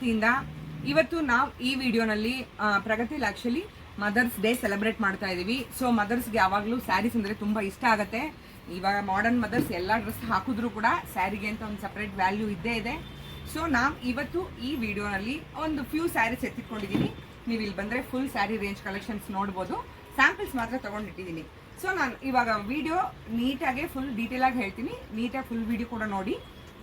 ವತಿಯಿಂದ ಇವತ್ತು ನಾವು ಈ ವಿಡಿಯೋನಲ್ಲಿ ಪ್ರಗತಿಲಿ ಆಕ್ಚುಲಿ ಮದರ್ಸ್ ಡೇ ಸೆಲೆಬ್ರೇಟ್ ಮಾಡ್ತಾ ಇದೀವಿ. ಸೊ ಮದರ್ಸ್ಗೆ ಯಾವಾಗಲೂ ಸ್ಯಾರೀಸ್ ಅಂದರೆ ತುಂಬ ಇಷ್ಟ ಆಗುತ್ತೆ. ಇವಾಗ ಮಾಡರ್ನ್ ಮದರ್ಸ್ ಎಲ್ಲ ಡ್ರೆಸ್ ಹಾಕಿದ್ರು ಕೂಡ ಸ್ಯಾರಿಗೆ ಅಂತ ಒಂದು ಸಪ್ರೇಟ್ ವ್ಯಾಲ್ಯೂ ಇದ್ದೇ ಇದೆ. ಸೊ ನಾವು ಇವತ್ತು ಈ ವಿಡಿಯೋನಲ್ಲಿ ಒಂದು ಫ್ಯೂ ಸ್ಯಾರೀಸ್ ಎತ್ತಿಟ್ಕೊಂಡಿದ್ದೀನಿ. ನೀವು ಇಲ್ಲಿ ಬಂದರೆ ಫುಲ್ ಸ್ಯಾರಿ ರೇಂಜ್ ಕಲೆಕ್ಷನ್ಸ್ ನೋಡ್ಬೋದು. ಸ್ಯಾಂಪಲ್ಸ್ ಮಾತ್ರ ತೊಗೊಂಡಿಟ್ಟಿದ್ದೀನಿ. ಸೊ ನಾನು ಇವಾಗ ವಿಡಿಯೋ ನೀಟಾಗಿ ಫುಲ್ ಡೀಟೇಲಾಗಿ ಹೇಳ್ತೀನಿ. ನೀಟಾಗಿ ಫುಲ್ ವಿಡಿಯೋ ಕೂಡ ನೋಡಿ.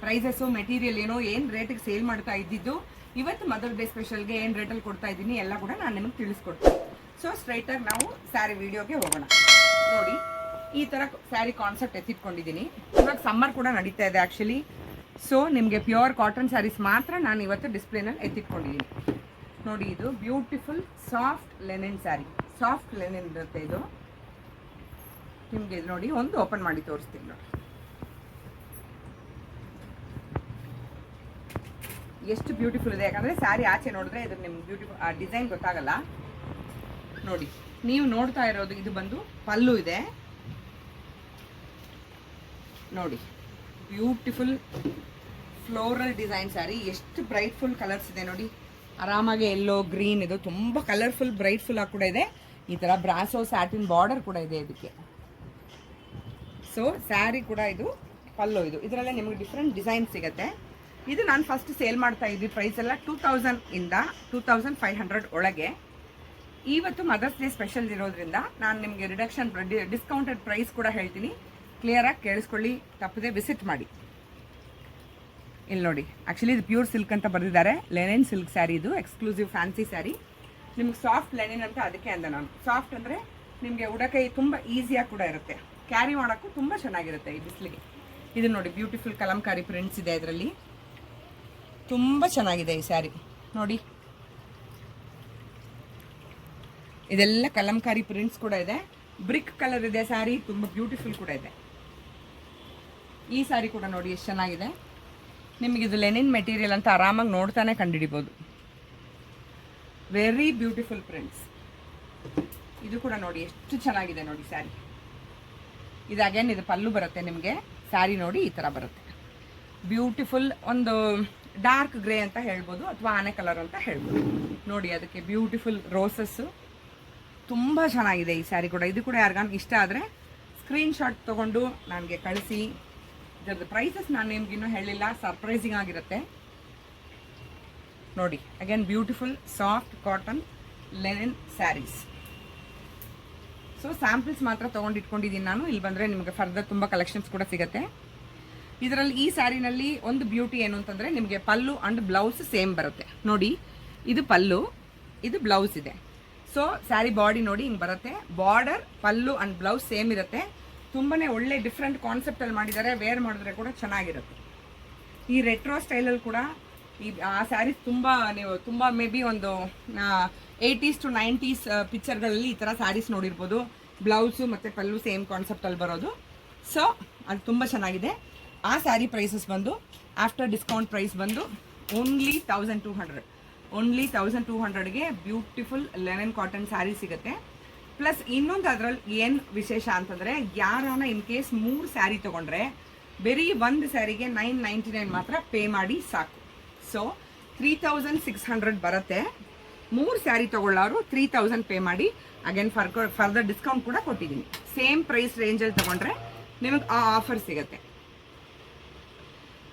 ಪ್ರೈಸಸ್ಸು, ಮೆಟೀರಿಯಲ್ ಏನು ರೇಟಿಗೆ ಸೇಲ್ ಮಾಡ್ತಾ ಇದ್ದಿದ್ದು, ಇವತ್ತು ಮದರ್ ಡೇ ಸ್ಪೆಷಲ್ಗೆ ಏನು ರೇಟಲ್ಲಿ ಕೊಡ್ತಾ ಇದ್ದೀನಿ ಎಲ್ಲ ಕೂಡ ನಾನು ನಿಮಗೆ ತಿಳಿಸ್ಕೊಡ್ತೀನಿ. ಸೊ ಸ್ಟ್ರೈಟಾಗಿ ನಾವು ಸ್ಯಾರಿ ವಿಡಿಯೋಗೆ ಹೋಗೋಣ. ನೋಡಿ, ಈ ಥರ ಸ್ಯಾರಿ ಕಾನ್ಸೆಪ್ಟ್ ಎತ್ತಿಟ್ಕೊಂಡಿದ್ದೀನಿ. ಇವಾಗ ಸಮ್ಮರ್ ಕೂಡ ನಡೀತಾ ಇದೆ ಆ್ಯಕ್ಚುಲಿ. ಸೊ ನಿಮಗೆ ಪ್ಯೂರ್ ಕಾಟನ್ ಸ್ಯಾರೀಸ್ ಮಾತ್ರ ನಾನು ಇವತ್ತು ಡಿಸ್ಪ್ಲೇನಲ್ಲಿ ಎತ್ತಿಟ್ಕೊಂಡಿದ್ದೀನಿ. ನೋಡಿ, ಇದು beautiful soft Lenin sari. Soft Lenin ಇರುತ್ತೆ ಇದು. ನಿಮಗೆ ಇದು ನೋಡಿ, ಒಂದು ಓಪನ್ ಮಾಡಿ ತೋರಿಸ್ತೀನಿ ನೋಡಿ ಎಷ್ಟು ಬ್ಯೂಟಿಫುಲ್ ಇದೆ. ಯಾಕಂದರೆ ಸ್ಯಾರಿ ಆಚೆ ನೋಡಿದ್ರೆ ಇದು ನಿಮ್ಗೆ ಬ್ಯೂಟಿಫುಲ್ ಡಿಸೈನ್ ಗೊತ್ತಾಗಲ್ಲ. ನೋಡಿ, ನೀವು ನೋಡ್ತಾ ಇರೋದು ಇದು ಬಂದು ಪಲ್ಲು ಇದೆ. ನೋಡಿ, ಬ್ಯೂಟಿಫುಲ್ ಫ್ಲೋರಲ್ ಡಿಸೈನ್ ಸ್ಯಾರಿ. ಎಷ್ಟು ಬ್ರೈಟ್ಫುಲ್ ಕಲರ್ಸ್ ಇದೆ ನೋಡಿ. ಆರಾಮಾಗಿ ಎಲ್ಲೋ ಗ್ರೀನ್, ಇದು ತುಂಬ ಕಲರ್ಫುಲ್ ಬ್ರೈಟ್ಫುಲ್ ಆಗಿ ಕೂಡ ಇದೆ. ಈ ಥರ ಬ್ರಾಸೋ ಸ್ಯಾಟಿನ್ ಬಾರ್ಡರ್ ಕೂಡ ಇದೆ ಇದಕ್ಕೆ. ಸೊ ಸ್ಯಾರಿ ಕೂಡ ಇದು ಪಲ್ಲು. ಇದರಲ್ಲೇ ನಿಮಗೆ ಡಿಫ್ರೆಂಟ್ ಡಿಸೈನ್ ಸಿಗುತ್ತೆ. ಇದು ನಾನು ಫಸ್ಟ್ ಸೇಲ್ ಮಾಡ್ತಾ ಇದ್ವಿ. ಪ್ರೈಸ್ ಎಲ್ಲ 2000 ಇಂದ 2500 ಒಳಗೆ. ಇವತ್ತು ಮದರ್ಸ್ ಡೇ ಸ್ಪೆಷಲ್ ಇರೋದ್ರಿಂದ ನಾನು ನಿಮಗೆ ರಿಡಕ್ಷನ್ ಡಿಸ್ಕೌಂಟೆಡ್ ಪ್ರೈಸ್ ಕೂಡ ಹೇಳ್ತೀನಿ. ಕ್ಲಿಯರಾಗಿ ಕೇಳಿಸ್ಕೊಳ್ಳಿ, ತಪ್ಪದೆ ವಿಸಿಟ್ ಮಾಡಿ. ಇಲ್ಲಿ ನೋಡಿ, ಆ್ಯಕ್ಚುಲಿ ಇದು ಪ್ಯೂರ್ ಸಿಲ್ಕ್ ಅಂತ ಬರೆದಿದ್ದಾರೆ. ಲೆನಿನ್ ಸಿಲ್ಕ್ ಸ್ಯಾರಿ ಇದು, ಎಕ್ಸ್ಕ್ಲೂಸಿವ್ ಫ್ಯಾನ್ಸಿ ಸ್ಯಾರಿ. ನಿಮ್ಗೆ ಸಾಫ್ಟ್ ಲೆನಿನ್ ಅಂತ ಅದಕ್ಕೆ ಅಂದ ನಾನು. ಸಾಫ್ಟ್ ಅಂದರೆ ನಿಮಗೆ ಉಡಕೈ ತುಂಬ ಈಸಿಯಾಗಿ ಕೂಡ ಇರುತ್ತೆ, ಕ್ಯಾರಿ ಮಾಡೋಕ್ಕೂ ತುಂಬ ಚೆನ್ನಾಗಿರುತ್ತೆ ಈ ಬಿಸಿಲಿಗೆ. ಇದು ನೋಡಿ, ಬ್ಯೂಟಿಫುಲ್ ಕಲಂಕಾರಿ ಪ್ರಿಂಟ್ಸ್ ಇದೆ ಇದರಲ್ಲಿ. ತುಂಬ ಚೆನ್ನಾಗಿದೆ ಈ ಸ್ಯಾರಿ. ನೋಡಿ, ಇದೆಲ್ಲ ಕಲಂಕಾರಿ ಪ್ರಿಂಟ್ಸ್ ಕೂಡ ಇದೆ. ಬ್ರಿಕ್ ಕಲರ್ ಇದೆ ಸ್ಯಾರಿ, ತುಂಬ ಬ್ಯೂಟಿಫುಲ್ ಕೂಡ ಇದೆ. ಈ ಸ್ಯಾರಿ ಕೂಡ ನೋಡಿ ಎಷ್ಟು ಚೆನ್ನಾಗಿದೆ. ನಿಮಗಿದು ಲೆನಿನ್ ಮೆಟೀರಿಯಲ್ ಅಂತ ಆರಾಮಾಗಿ ನೋಡ್ತಾನೆ ಕಂಡುಹಿಡಿಬೋದು. Very beautiful prints. ಇದು ಕೂಡ ನೋಡಿ ಎಷ್ಟು ಚೆನ್ನಾಗಿದೆ ನೋಡಿ ಸ್ಯಾರಿ. ಇದು ಅಗೇನ್ ಇದು ಪಲ್ಲು ಬರುತ್ತೆ ನಿಮಗೆ. ಸ್ಯಾರಿ ನೋಡಿ ಈ ಥರ ಬರುತ್ತೆ. ಬ್ಯೂಟಿಫುಲ್ ಒಂದು ಡಾರ್ಕ್ ಗ್ರೇ ಅಂತ ಹೇಳ್ಬೋದು, ಅಥವಾ ಆನೆ ಕಲರ್ ಅಂತ ಹೇಳ್ಬೋದು. ನೋಡಿ, ಅದಕ್ಕೆ ಬ್ಯೂಟಿಫುಲ್ ರೋಸಸ್ಸು. ತುಂಬ ಚೆನ್ನಾಗಿದೆ ಈ ಸ್ಯಾರಿ ಕೂಡ. ಇದು ಕೂಡ ಯಾರಿಗಾನ ಇಷ್ಟ ಆದರೆ ಸ್ಕ್ರೀನ್ಶಾಟ್ ತೊಗೊಂಡು ನನಗೆ ಕಳಿಸಿ. ಇದರದ್ದು ಪ್ರೈಸಸ್ ನಾನು ನಿಮ್ಗಿನ್ನೂ ಹೇಳಿಲ್ಲ, ಸರ್ಪ್ರೈಸಿಂಗ್ ಆಗಿರುತ್ತೆ. ನೋಡಿ, again beautiful soft cotton linen saris. So samples ಮಾತ್ರ ತೊಗೊಂಡಿಟ್ಕೊಂಡಿದ್ದೀನಿ ನಾನು. ಇಲ್ಲಿ ಬಂದರೆ ನಿಮಗೆ ಫರ್ದರ್ ತುಂಬ ಕಲೆಕ್ಷನ್ಸ್ ಕೂಡ ಸಿಗುತ್ತೆ. ಇದರಲ್ಲಿ ಈ ಸ್ಯಾರಿನಲ್ಲಿ ಒಂದು ಬ್ಯೂಟಿ ಏನು ಅಂತಂದರೆ, ನಿಮಗೆ ಪಲ್ಲು ಆ್ಯಂಡ್ ಬ್ಲೌಸ್ ಸೇಮ್ ಬರುತ್ತೆ. ನೋಡಿ, ಇದು ಪಲ್ಲು, ಇದು ಬ್ಲೌಸ್ ಇದೆ. ಸೊ ಸ್ಯಾರಿ ಬಾಡಿ ನೋಡಿ ಹಿಂಗೆ ಬರುತ್ತೆ. Border, pallu and blouse same ಇರುತ್ತೆ. ತುಂಬಾ ಒಳ್ಳೆ ಡಿಫ್ರೆಂಟ್ ಕಾನ್ಸೆಪ್ಟಲ್ಲಿ ಮಾಡಿದ್ದಾರೆ. ವೇರ್ ಮಾಡಿದ್ರೆ ಕೂಡ ಚೆನ್ನಾಗಿರುತ್ತೆ. ಈ ರೆಟ್ರೋ ಸ್ಟೈಲಲ್ಲಿ ಕೂಡ ಆ ಸ್ಯಾರೀಸ್ ತುಂಬ ಮೇ ಬಿ ಒಂದು 80s to 90s ಪಿಕ್ಚರ್ಗಳಲ್ಲಿ ಈ ಥರ ಸ್ಯಾರೀಸ್ ನೋಡಿರ್ಬೋದು. ಬ್ಲೌಸು ಮತ್ತು ಪಲ್ಲು ಸೇಮ್ ಕಾನ್ಸೆಪ್ಟಲ್ಲಿ ಬರೋದು. ಸೊ ಅದು ತುಂಬ ಚೆನ್ನಾಗಿದೆ. ಆ ಸ್ಯಾರಿ ಪ್ರೈಸಸ್ ಬಂದು ಆಫ್ಟರ್ ಡಿಸ್ಕೌಂಟ್ ಪ್ರೈಸ್ ಬಂದು ಓನ್ಲಿ 1200. ಓನ್ಲಿ 1200ಗೆ ಬ್ಯೂಟಿಫುಲ್ ಲೆನಿನ್ ಕಾಟನ್ ಸ್ಯಾರಿ ಸಿಗುತ್ತೆ. ಪ್ಲಸ್ ಇನ್ನೊಂದು ಅದರಲ್ಲಿ ಏನು ವಿಶೇಷ ಅಂತಂದರೆ, ಯಾರಾನ ಇನ್ ಕೇಸ್ 3 ಸ್ಯಾರಿ ತೊಗೊಂಡ್ರೆ ಬರೀ ಒಂದು ಸ್ಯಾರಿಗೆ 999 ಮಾತ್ರ ಪೇ ಮಾಡಿ ಸಾಕು. ಸೊ 3600 ಬರುತ್ತೆ. 3 ಸ್ಯಾರಿ ತೊಗೊಳ್ಳೋರು 3000 ಪೇ ಮಾಡಿ. ಅಗೇನ್ ಫರ್ದರ್ ಡಿಸ್ಕೌಂಟ್ ಕೂಡ ಕೊಟ್ಟಿದ್ದೀನಿ. ಸೇಮ್ ಪ್ರೈಸ್ ರೇಂಜಲ್ಲಿ ತೊಗೊಂಡ್ರೆ ನಿಮಗೆ ಆ ಆಫರ್ ಸಿಗುತ್ತೆ.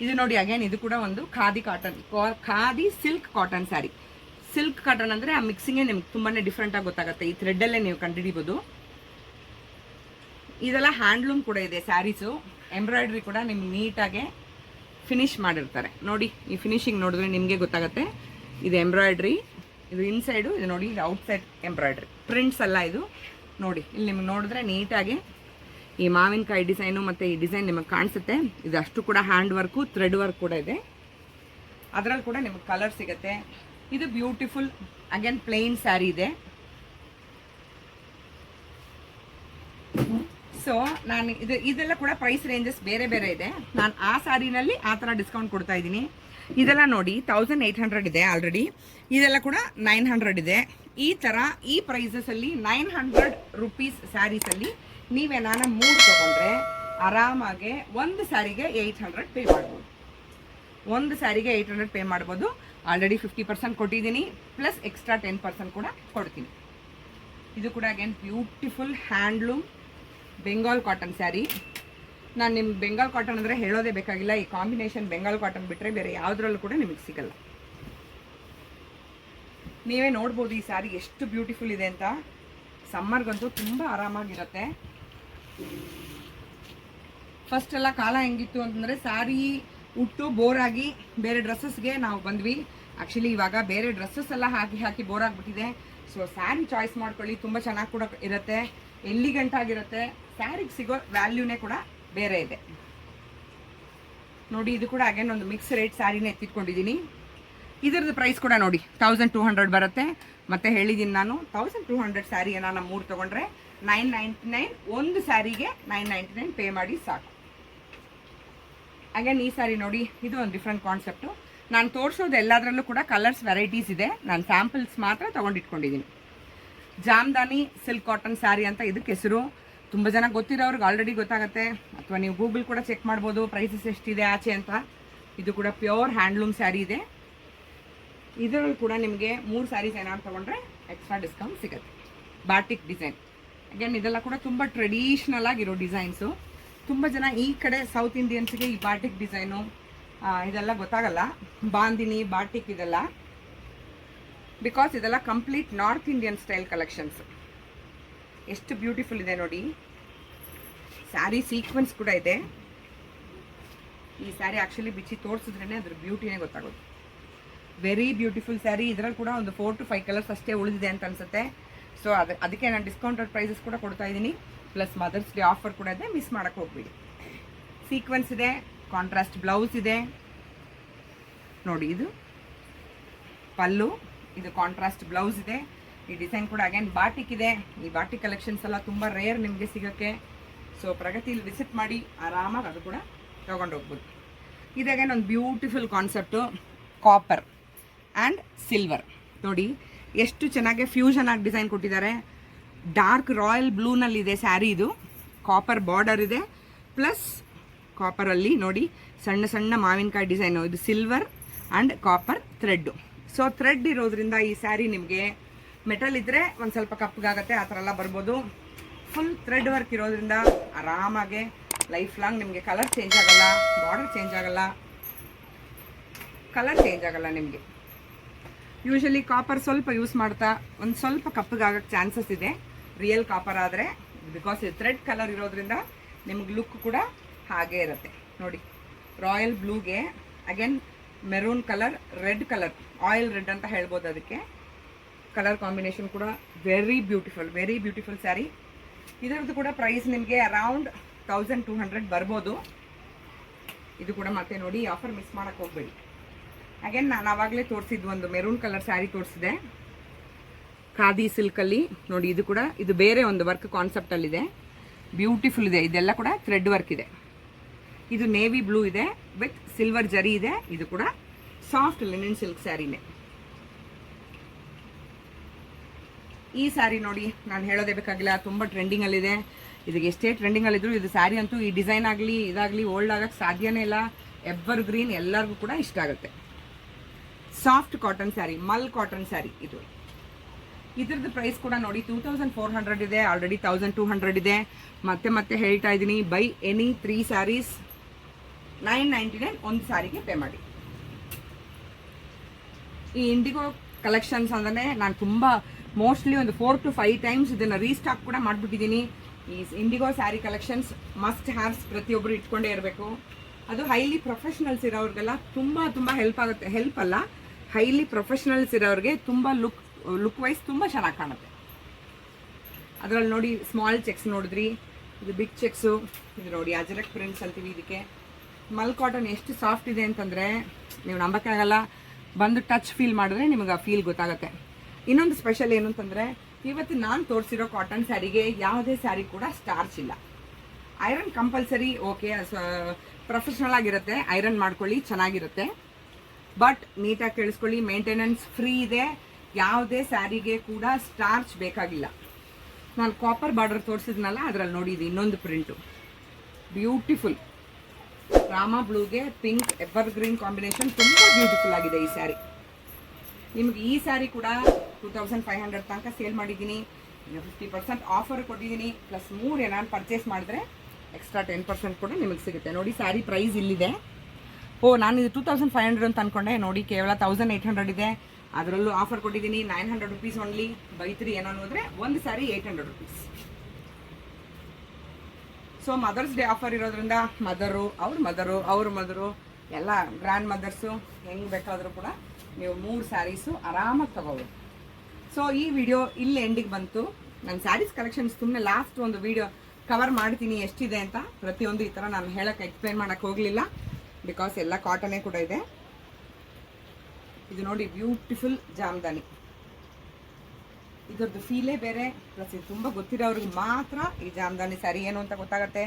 ಇದು ನೋಡಿ, ಅಗೇನ್ ಇದು ಕೂಡ ಒಂದು khadi cotton, khadi silk cotton sari. Silk cotton ಅಂದರೆ ಆ ಮಿಕ್ಸಿಂಗೇ ನಿಮ್ಗೆ ತುಂಬಾ ಡಿಫ್ರೆಂಟಾಗಿ ಗೊತ್ತಾಗುತ್ತೆ. ಈ ಥ್ರೆಡ್ಡಲ್ಲೇ ನೀವು ಕಂಡುಹಿಡಿಬೋದು. ಇದೆಲ್ಲ ಹ್ಯಾಂಡ್ಲೂಮ್ ಕೂಡ ಇದೆ ಸ್ಯಾರೀಸು. ಎಂಬ್ರಾಯ್ಡ್ರಿ ಕೂಡ ನಿಮ್ಗೆ ನೀಟಾಗೆ ಫಿನಿಶ್ ಮಾಡಿರ್ತಾರೆ. ನೋಡಿ, ಈ ಫಿನಿಶಿಂಗ್ ನೋಡಿದ್ರೆ ನಿಮಗೆ ಗೊತ್ತಾಗುತ್ತೆ. ಇದು ಎಂಬ್ರಾಯ್ಡ್ರಿ, ಇದು ಇನ್ಸೈಡು, ಇದು ನೋಡಿ ಇದು ಔಟ್ಸೈಡ್ ಎಂಬ್ರಾಯ್ಡ್ರಿ. ಪ್ರಿಂಟ್ಸ್ ಅಲ್ಲ ಇದು. ನೋಡಿ, ಇಲ್ಲಿ ನಿಮ್ಗೆ ನೋಡಿದ್ರೆ ನೀಟಾಗಿ ಈ ಮಾವಿನಕಾಯಿ ಡಿಸೈನು ಮತ್ತು ಈ ಡಿಸೈನ್ ನಿಮಗೆ ಕಾಣಿಸುತ್ತೆ. ಇದು ಅಷ್ಟು ಕೂಡ ಹ್ಯಾಂಡ್ ವರ್ಕು, ಥ್ರೆಡ್ ವರ್ಕ್ ಕೂಡ ಇದೆ. ಅದರಲ್ಲಿ ಕೂಡ ನಿಮಗೆ ಕಲರ್ ಸಿಗುತ್ತೆ. ಇದು ಬ್ಯೂಟಿಫುಲ್ ಅಗೇನ್ ಪ್ಲೇನ್ ಸ್ಯಾರಿ ಇದೆ. ಸೊ ನಾನು ಇದೆಲ್ಲ ಕೂಡ ಪ್ರೈಸ್ ರೇಂಜಸ್ ಬೇರೆ ಬೇರೆ ಇದೆ. ನಾನು ಆ ಸ್ಯಾರಿನಲ್ಲಿ ಆ ಥರ ಡಿಸ್ಕೌಂಟ್ ಕೊಡ್ತಾ ಇದ್ದೀನಿ. ಇದೆಲ್ಲ ನೋಡಿ 1800 ಇದೆ ಆಲ್ರೆಡಿ. ಇದೆಲ್ಲ ಕೂಡ 900 ಇದೆ. ಈ ಥರ ಈ ಪ್ರೈಸಸಲ್ಲಿ 900 ರುಪೀಸ್ ಸ್ಯಾರೀಸಲ್ಲಿ ನೀವೇನಾನ 3 ತೊಗೊಂಡ್ರೆ ಆರಾಮಾಗೆ ಒಂದು ಸ್ಯಾರಿಗೆ 800 ಪೇ ಮಾಡ್ಬೋದು. ಒಂದು ಸ್ಯಾರಿಗೆ 800 ಪೇ ಮಾಡ್ಬೋದು. ಆಲ್ರೆಡಿ 50% ಕೊಟ್ಟಿದ್ದೀನಿ, ಪ್ಲಸ್ ಎಕ್ಸ್ಟ್ರಾ 10% ಕೂಡ ಕೊಡ್ತೀನಿ. ಇದು ಕೂಡ again beautiful handloom Bengal cotton sari. ನಾನು ನಿಮ್ಗೆ ಬೆಂಗಾಲ್ ಕಾಟನ್ ಅಂದರೆ ಹೇಳೋದೇ ಬೇಕಾಗಿಲ್ಲ. ಈ ಕಾಂಬಿನೇಷನ್ ಬೆಂಗಾಲ್ ಕಾಟನ್ ಬಿಟ್ಟರೆ ಬೇರೆ ಯಾವುದ್ರಲ್ಲೂ ಕೂಡ ನಿಮಗೆ ಸಿಗಲ್ಲ. ನೀವೇ ನೋಡ್ಬೋದು ಈ ಸ್ಯಾರಿ ಎಷ್ಟು ಬ್ಯೂಟಿಫುಲ್ ಇದೆ ಅಂತ. ಸಮ್ಮರ್ಗಂತೂ ತುಂಬ ಆರಾಮಾಗಿರುತ್ತೆ. ಫಸ್ಟ್ ಎಲ್ಲ ಕಾಲ ಹೆಂಗಿತ್ತು ಅಂತಂದರೆ ಸ್ಯಾರಿ ಉಟ್ಟು ಬೋರಾಗಿ ಬೇರೆ ಡ್ರೆಸ್ಸಸ್ಗೆ ನಾವು ಬಂದ್ವಿ. ಆ್ಯಕ್ಚುಲಿ ಇವಾಗ ಬೇರೆ ಡ್ರೆಸ್ಸಸ್ ಎಲ್ಲ ಹಾಕಿ ಬೋರ್ ಆಗಿಬಿಟ್ಟಿದೆ. ಸೊ ಸ್ಯಾರಿ ಚಾಯ್ಸ್ ಮಾಡ್ಕೊಳ್ಳಿ, ತುಂಬ ಚೆನ್ನಾಗಿ ಕೂಡ ಇರುತ್ತೆ, ಎಲ್ಲಿಗಂಟಾಗಿರುತ್ತೆ. ಸ್ಯಾರಿಗೆ ಸಿಗೋ ವ್ಯಾಲ್ಯೂನೇ ಕೂಡ ಬೇರೆ ಇದೆ ನೋಡಿ. ಇದು ಕೂಡ ಅಗೇನ್ ಒಂದು ಮಿಕ್ಸ್ ರೇಟ್ ಸ್ಯಾರಿನೇ ಎತ್ತಿಟ್ಕೊಂಡಿದ್ದೀನಿ. ಇದರದ್ದು ಪ್ರೈಸ್ ಕೂಡ ನೋಡಿ 1200 ಬರುತ್ತೆ. ಮತ್ತೆ ಹೇಳಿದ್ದೀನಿ ನಾನು 1200 ಸ್ಯಾರಿ ನಾನು 3 ತೊಗೊಂಡ್ರೆ 999, ಒಂದು ಸ್ಯಾರಿಗೆ 999 ಪೇ ಮಾಡಿ ಸಾಕು. ಅಗೇನ್ ಈ ಸ್ಯಾರಿ ನೋಡಿ, ಇದು ಒಂದು ಡಿಫ್ರೆಂಟ್ ಕಾನ್ಸೆಪ್ಟು. ನಾನು ತೋರಿಸೋದು ಎಲ್ಲದರಲ್ಲೂ ಕೂಡ ಕಲರ್ಸ್ ವೆರೈಟೀಸ್ ಇದೆ. ನಾನು ಸ್ಯಾಂಪಲ್ಸ್ ಮಾತ್ರ ತೊಗೊಂಡಿಟ್ಕೊಂಡಿದ್ದೀನಿ. ಜಾಮ್ದಾನಿ ಸಿಲ್ಕ್ ಕಾಟನ್ ಸ್ಯಾರಿ ಅಂತ ಇದಕ್ಕೆ ಹೆಸರು. ತುಂಬ ಜನ ಗೊತ್ತಿರೋರ್ಗೆ ಆಲ್ರೆಡಿ ಗೊತ್ತಾಗುತ್ತೆ, ಅಥವಾ ನೀವು ಗೂಗಲ್ ಕೂಡ ಚೆಕ್ ಮಾಡ್ಬೋದು ಪ್ರೈಸಸ್ ಎಷ್ಟಿದೆ ಆಚೆ ಅಂತ. ಇದು ಕೂಡ ಪ್ಯೂರ್ ಹ್ಯಾಂಡ್ಲೂಮ್ ಸ್ಯಾರಿ ಇದೆ. ಇದರಲ್ಲಿ ಕೂಡ ನಿಮಗೆ 3 ಸ್ಯಾರೀಸ್ ಏನಾದ್ರು ತೊಗೊಂಡ್ರೆ ಎಕ್ಸ್ಟ್ರಾ ಡಿಸ್ಕೌಂಟ್ ಸಿಗುತ್ತೆ. ಬಾಟಿಕ್ ಡಿಸೈನ್ ಅಗೇನ್ ಇದೆಲ್ಲ ಕೂಡ ತುಂಬ ಟ್ರೆಡಿಷ್ನಲ್ ಆಗಿರೋ ಡಿಸೈನ್ಸು. ತುಂಬ ಜನ ಈ ಕಡೆ ಸೌತ್ ಇಂಡಿಯನ್ಸ್ಗೆ ಈ ಬಾಟಿಕ್ ಡಿಸೈನು ಇದೆಲ್ಲ ಗೊತ್ತಾಗಲ್ಲ. ಬಾಂದಿನಿ ಬಾಟಿಕ್ ಇದೆಲ್ಲ, ಬಿಕಾಸ್ ಇದೆಲ್ಲ complete north Indian style collections. ಎಷ್ಟು ಬ್ಯೂಟಿಫುಲ್ ಇದೆ ನೋಡಿ. ಸ್ಯಾರಿ ಸೀಕ್ವೆನ್ಸ್ ಕೂಡ ಇದೆ. ಈ ಸ್ಯಾರಿ ಆ್ಯಕ್ಚುಲಿ ಬಿಚ್ಚಿ ತೋರಿಸಿದ್ರೇ ಅದ್ರ ಬ್ಯೂಟಿನೇ ಗೊತ್ತಾಗೋದು. Very beautiful sari. ಇದರಲ್ಲಿ ಕೂಡ ಒಂದು 4 to 5 ಕಲರ್ಸ್ ಅಷ್ಟೇ ಉಳಿದಿದೆ ಅಂತ ಅನ್ಸುತ್ತೆ. ಸೊ ಅದಕ್ಕೆ ನಾನು ಡಿಸ್ಕೌಂಟೆಡ್ ಪ್ರೈಸಸ್ ಕೂಡ ಕೊಡ್ತಾ ಇದ್ದೀನಿ. ಪ್ಲಸ್ ಮದರ್ಸ್ ಡೇ ಆಫರ್ ಕೂಡ ಇದೆ, ಮಿಸ್ ಮಾಡೋಕ್ಕೆ ಹೋಗ್ಬೇಡಿ. ಸೀಕ್ವೆನ್ಸ್ ಇದೆ, ಕಾಂಟ್ರಾಸ್ಟ್ ಬ್ಲೌಸ್ ಇದೆ ನೋಡಿ. ಇದು ಪಲ್ಲು, ಇದು ಕಾಂಟ್ರಾಸ್ಟ್ ಬ್ಲೌಸ್ ಇದೆ. ಈ ಡಿಸೈನ್ ಕೂಡ ಅಗೇನ್ ಬಾಟಿಕ್ ಇದೆ. ಈ ಬಾಟಿಕ್ ಕಲೆಕ್ಷನ್ಸ್ ಎಲ್ಲ ತುಂಬ ರೇರ್ ನಿಮಗೆ ಸಿಗೋಕ್ಕೆ. ಸೊ ಪ್ರಗತಿಲಿ ವಿಸಿಟ್ ಮಾಡಿ ಆರಾಮಾಗಿ ಅದು ಕೂಡ ತೊಗೊಂಡೋಗ್ಬೋದು. ಇದು ಅಗೇನ್ ಒಂದು beautiful concept, copper and silver ನೋಡಿ ಎಷ್ಟು ಚೆನ್ನಾಗಿ ಫ್ಯೂಷನ್ ಆಗಿ ಡಿಸೈನ್ ಕೊಟ್ಟಿದ್ದಾರೆ. ಡಾರ್ಕ್ ರಾಯಲ್ ಬ್ಲೂನಲ್ಲಿದೆ ಸ್ಯಾರಿ. ಇದು ಕಾಪರ್ ಬಾರ್ಡರ್ ಇದೆ, ಪ್ಲಸ್ ಕಾಪರಲ್ಲಿ ನೋಡಿ ಸಣ್ಣ ಸಣ್ಣ ಮಾವಿನಕಾಯಿ ಡಿಸೈನು. ಇದು silver and copper thread. So thread ಇರೋದ್ರಿಂದ ಈ ಸ್ಯಾರಿ ನಿಮಗೆ ಮೆಟಲ್ ಇದ್ದರೆ ಒಂದು ಸ್ವಲ್ಪ ಕಪ್ಪಗಾಗತ್ತೆ, ಆ ಥರ ಎಲ್ಲ ಬರ್ಬೋದು. ಫುಲ್ ಥ್ರೆಡ್ ವರ್ಕ್ ಇರೋದ್ರಿಂದ ಆರಾಮಾಗೆ ಲೈಫ್ ಲಾಂಗ್ ನಿಮಗೆ ಕಲರ್ ಚೇಂಜ್ ಆಗಲ್ಲ, ಬಾರ್ಡರ್ ಚೇಂಜ್ ಆಗಲ್ಲ, ಕಲರ್ ಚೇಂಜ್ ಆಗಲ್ಲ ನಿಮಗೆ. ಯೂಶಲಿ ಕಾಪರ್ ಸ್ವಲ್ಪ ಯೂಸ್ ಮಾಡ್ತಾ ಒಂದು ಸ್ವಲ್ಪ ಕಪ್ಪಗಾಗಕ್ಕೆ ಚಾನ್ಸಸ್ ಇದೆ ರಿಯಲ್ ಕಾಪರ್ ಆದರೆ, ಬಿಕಾಸ್ ಇದು ಥ್ರೆಡ್ ಕಲರ್ ಇರೋದ್ರಿಂದ ನಿಮ್ಗೆ ಲುಕ್ ಕೂಡ ಹಾಗೇ ಇರುತ್ತೆ ನೋಡಿ. ರಾಯಲ್ ಬ್ಲೂಗೆ again maroon colour, red colour, oil red ಅಂತ ಹೇಳ್ಬೋದು ಅದಕ್ಕೆ. ಕಲರ್ ಕಾಂಬಿನೇಷನ್ ಕೂಡ ವೆರಿ ಬ್ಯೂಟಿಫುಲ್ ಸ್ಯಾರಿ. ಇದರದ್ದು ಕೂಡ ಪ್ರೈಸ್ ನಿಮಗೆ ಅರೌಂಡ್ 1200 ಬರ್ಬೋದು. ಇದು ಕೂಡ ಮತ್ತೆ ನೋಡಿ ಆಫರ್ ಮಿಸ್ ಮಾಡೋಕ್ಕೆ ಹೋಗ್ಬೇಡಿ. ಅಗೇನ್ ನಾನು ಆವಾಗಲೇ ತೋರಿಸಿದ್ದು ಒಂದು ಮೆರೂನ್ ಕಲರ್ ಸ್ಯಾರಿ ತೋರಿಸಿದೆ ಖಾದಿ ಸಿಲ್ಕಲ್ಲಿ ನೋಡಿ. ಇದು ಕೂಡ ಇದು ಬೇರೆ ಒಂದು ವರ್ಕ್ ಕಾನ್ಸೆಪ್ಟಲ್ಲಿದೆ, ಬ್ಯೂಟಿಫುಲ್ ಇದೆ. ಇದೆಲ್ಲ ಕೂಡ ಥ್ರೆಡ್ ವರ್ಕ್ ಇದೆ. ಇದು ನೇವಿ ಬ್ಲೂ ಇದೆ ವಿತ್ ಸಿಲ್ವರ್ ಜರಿ ಇದೆ. ಇದು ಕೂಡ ಸಾಫ್ಟ್ ಲಿನನ್ ಸಿಲ್ಕ್ ಸ್ಯಾರಿನೇ. ಈ ಸ್ಯಾರಿ ನೋಡಿ ನಾನು ಹೇಳೋದೇ ಬೇಕಾಗಿಲ್ಲ, ತುಂಬ ಟ್ರೆಂಡಿಂಗಲ್ಲಿದೆ. ಇದಕ್ಕೆ ಎಷ್ಟೇ ಟ್ರೆಂಡಿಂಗಲ್ಲಿದ್ರು ಇದು ಸ್ಯಾರಿ ಅಂತೂ ಈ ಡಿಸೈನ್ ಆಗಲಿ ಇದಾಗಲಿ ಓಲ್ಡ್ ಆಗೋಕ್ಕೆ ಸಾಧ್ಯನೇ ಇಲ್ಲ. ಎವರ್ ಗ್ರೀನ್, ಎಲ್ಲರಿಗೂ ಕೂಡ ಇಷ್ಟ ಆಗುತ್ತೆ. ಸಾಫ್ಟ್ ಕಾಟನ್ ಸ್ಯಾರಿ, ಮಲ್ ಕಾಟನ್ ಸ್ಯಾರಿ ಇದು. ಇದ್ರದ್ದು ಪ್ರೈಸ್ ಕೂಡ ನೋಡಿ 2400 ಇದೆ, ಆಲ್ರೆಡಿ 1200 ಇದೆ. ಮತ್ತೆ ಹೇಳ್ತಾ ಇದ್ದೀನಿ, ಬೈ ಎನಿ 3 ಸ್ಯಾರೀಸ್ 999 ಒಂದು ಸ್ಯಾರಿಗೆ ಪೇ ಮಾಡಿ. ಈ ಇಂಡಿಗೋ ಕಲೆಕ್ಷನ್ಸ್ ಅಂದರೆ ನಾನು ತುಂಬ ಮೋಸ್ಟ್ಲಿ ಒಂದು 4 to 5 ಟೈಮ್ಸ್ ಇದನ್ನು ರೀಸ್ಟಾಕ್ ಕೂಡ ಮಾಡಿಬಿಟ್ಟಿದ್ದೀನಿ. ಈ IndiGo sari collections must haves ಪ್ರತಿಯೊಬ್ಬರು ಇಟ್ಕೊಂಡೇ ಇರಬೇಕು. ಅದು ಹೈಲಿ ಪ್ರೊಫೆಷ್ನಲ್ಸ್ ಇರೋರಿಗೆಲ್ಲ ತುಂಬ ಹೆಲ್ಪ್ ಆಗುತ್ತೆ. ಹೆಲ್ಪ್ ಅಲ್ಲ, ಹೈಲಿ ಪ್ರೊಫೆಷ್ನಲ್ಸ್ ಇರೋರಿಗೆ ತುಂಬ ಲುಕ್ ವೈಸ್ ತುಂಬ ಚೆನ್ನಾಗಿ ಕಾಣುತ್ತೆ. ಅದರಲ್ಲಿ ನೋಡಿ ಸ್ಮಾಲ್ ಚೆಕ್ಸ್ ನೋಡಿದ್ರಿ, ಇದು ಬಿಗ್ ಚೆಕ್ಸು. ಇದು ನೋಡಿ ಅಜರಕ್ ಪ್ರಿಂಟ್ಸ್ ಅಂತೀವಿ ಇದಕ್ಕೆ. ಮಲ್ ಕಾಟನ್ ಎಷ್ಟು ಸಾಫ್ಟ್ ಇದೆ ಅಂತಂದರೆ ನೀವು ನಂಬಕ್ಕಾಗಲ್ಲ. ಬಂದು ಟಚ್ ಫೀಲ್ ಮಾಡಿದ್ರೆ ನಿಮಗೆ ಆ ಫೀಲ್ ಗೊತ್ತಾಗುತ್ತೆ. ಇನ್ನೊಂದು ಸ್ಪೆಷಲ್ ಏನು ಅಂತಂದರೆ, ಇವತ್ತು ನಾನು ತೋರಿಸಿರೋ ಕಾಟನ್ ಸ್ಯಾರಿಗೆ ಯಾವುದೇ ಸ್ಯಾರಿ ಕೂಡ ಸ್ಟಾರ್ಚ್ ಇಲ್ಲ. ಐರನ್ ಕಂಪಲ್ಸರಿ, ಓಕೆ ಪ್ರೊಫೆಷ್ನಲ್ ಆಗಿರುತ್ತೆ, ಐರನ್ ಮಾಡ್ಕೊಳ್ಳಿ ಚೆನ್ನಾಗಿರುತ್ತೆ. ಬಟ್ ನೀಟಾಗಿ ಕೇಳಿಸ್ಕೊಳ್ಳಿ, ಮೇಂಟೆನೆನ್ಸ್ ಫ್ರೀ ಇದೆ. ಯಾವುದೇ ಸ್ಯಾರಿಗೆ ಕೂಡ ಸ್ಟಾರ್ಚ್ ಬೇಕಾಗಿಲ್ಲ. ನಾನು ಕಾಪರ್ ಬಾರ್ಡರ್ ತೋರಿಸಿದ್ನಲ್ಲ, ಅದರಲ್ಲಿ ನೋಡಿ ಇದು ಇನ್ನೊಂದು ಪ್ರಿಂಟು ಬ್ಯೂಟಿಫುಲ್. ರಾಮಾ ಬ್ಲೂಗೆ ಪಿಂಕ್ ಎವರ್ ಗ್ರೀನ್ ಕಾಂಬಿನೇಷನ್ ತುಂಬ ಬ್ಯೂಟಿಫುಲ್ ಆಗಿದೆ ಈ ಸ್ಯಾರಿ. ನಿಮಗೆ ಈ ಸ್ಯಾರಿ ಕೂಡ 2500 ತನಕ ಸೇಲ್ ಮಾಡಿದ್ದೀನಿ. 50% ಆಫರ್ ಕೊಟ್ಟಿದ್ದೀನಿ. ಪ್ಲಸ್ 3 ನಾನು ಪರ್ಚೇಸ್ ಮಾಡಿದ್ರೆ ಎಕ್ಸ್ಟ್ರಾ 10% ಕೂಡ ನಿಮಗೆ ಸಿಗುತ್ತೆ. ನೋಡಿ ಸ್ಯಾರಿ ಪ್ರೈಸ್ ಇಲ್ಲಿದೆ. ನಾನು ಇದು 2500 ಅಂತ ಅಂದ್ಕೊಂಡೆ, ನೋಡಿ ಕೇವಲ 1800 ಇದೆ. ಅದರಲ್ಲೂ ಆಫರ್ ಕೊಟ್ಟಿದ್ದೀನಿ 900 ರುಪೀಸ್ ಓನ್ಲಿ. ಬೈ 3 ಏನೋ ಹೋದರೆ ಒಂದು sari 800 rupees. So Mother's Day offer ಇರೋದ್ರಿಂದ ಅವ್ರ ಮದರು ಎಲ್ಲ ಗ್ರ್ಯಾಂಡ್ ಮದರ್ಸು ಹೆಂಗೆ ಬೇಕಾದರೂ ಕೂಡ ನೀವು 3 ಸ್ಯಾರೀಸು ಆರಾಮಾಗಿ ತಗೋಬೋದು. ಸೊ ಈ ವಿಡಿಯೋ ಇಲ್ಲಿ ಎಂಡಿಗೆ ಬಂತು. ನನ್ನ ಸ್ಯಾರೀಸ್ ಕಲೆಕ್ಷನ್ಸ್ ಸುಮ್ಮನೆ ಲಾಸ್ಟ್ ಒಂದು ವಿಡಿಯೋ ಕವರ್ ಮಾಡ್ತೀನಿ ಎಷ್ಟಿದೆ ಅಂತ. ಪ್ರತಿಯೊಂದು ಈ ಥರ ನಾನು ಹೇಳೋಕ್ಕೆ ಎಕ್ಸ್ಪ್ಲೇನ್ ಮಾಡೋಕ್ಕೆ ಹೋಗಲಿಲ್ಲ, ಬಿಕಾಸ್ ಎಲ್ಲ ಕಾಟನೇ ಕೂಡ ಇದೆ. ಇದು ನೋಡಿ ಬ್ಯೂಟಿಫುಲ್ ಜಾಮ್ದಾನಿ, ಇದರದ್ದು ಫೀಲೇ ಬೇರೆ. ಪ್ಲಸ್ ಇದು ತುಂಬ ಗೊತ್ತಿರೋರಿಗೆ ಮಾತ್ರ ಈ ಜಾಮ್ದಾನಿ ಸ್ಯಾರಿ ಏನು ಅಂತ ಗೊತ್ತಾಗುತ್ತೆ.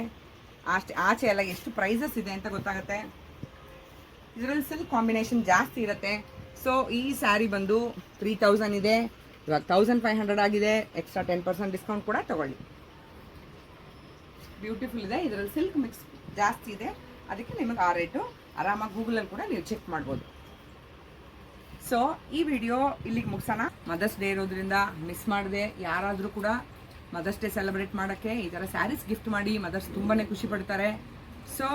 ಅಷ್ಟೇ ಆಚೆ ಎಲ್ಲ ಎಷ್ಟು ಪ್ರೈಸಸ್ ಇದೆ ಅಂತ ಗೊತ್ತಾಗುತ್ತೆ. ಇದರಲ್ಲಿ ಸಿಲ್ಕ್ ಕಾಂಬಿನೇಷನ್ ಜಾಸ್ತಿ ಇರುತ್ತೆ. ಸೊ ಈ ಸ್ಯಾರಿ ಬಂದು 3000 ಇದೆ, ಇವಾಗ 1500 ಆಗಿದೆ. ಎಕ್ಸ್ಟ್ರಾ 10% ಡಿಸ್ಕೌಂಟ್ ಕೂಡ ತಗೊಳ್ಳಿ. ಬ್ಯೂಟಿಫುಲ್ ಇದೆ, ಇದರಲ್ಲಿ ಸಿಲ್ಕ್ ಮಿಕ್ಸ್ ಜಾಸ್ತಿ ಇದೆ, ಅದಕ್ಕೆ ನಿಮಗೆ ಆ ರೇಟು. ಆರಾಮಾಗಿ ಗೂಗಲಲ್ಲಿ ಕೂಡ ನೀವು ಚೆಕ್ ಮಾಡ್ಬೋದು. ಸೊ ಈ ವಿಡಿಯೋ ಇಲ್ಲಿಗೆ ಮುಗಿಸೋಣ. ಮದರ್ಸ್ ಡೇ ಇರೋದ್ರಿಂದ ಮಿಸ್ ಮಾಡಿದೆ. ಯಾರಾದರೂ ಕೂಡ ಮದರ್ಸ್ ಡೇ ಸೆಲೆಬ್ರೇಟ್ ಮಾಡೋಕ್ಕೆ ಈ ಥರ ಸ್ಯಾರೀಸ್ ಗಿಫ್ಟ್ ಮಾಡಿ ಮದರ್ಸ್ ತುಂಬಾ ಖುಷಿ ಪಡ್ತಾರೆ. ಸೊ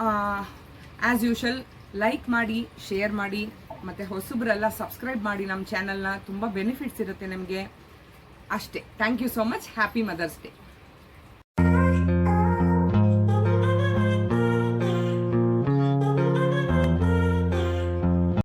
ಆ್ಯಸ್ ಯೂಶುವಲ್ ಲೈಕ್ ಮಾಡಿ, ಶೇರ್ ಮಾಡಿ, ಮತ್ತು ಹೊಸಬ್ರೆಲ್ಲ ಸಬ್ಸ್ಕ್ರೈಬ್ ಮಾಡಿ ನಮ್ಮ ಚಾನಲ್ನ. ತುಂಬ ಬೆನಿಫಿಟ್ಸ್ ಇರುತ್ತೆ ನಿಮಗೆ ಅಷ್ಟೇ. Thank you so much. Happy Mother's day.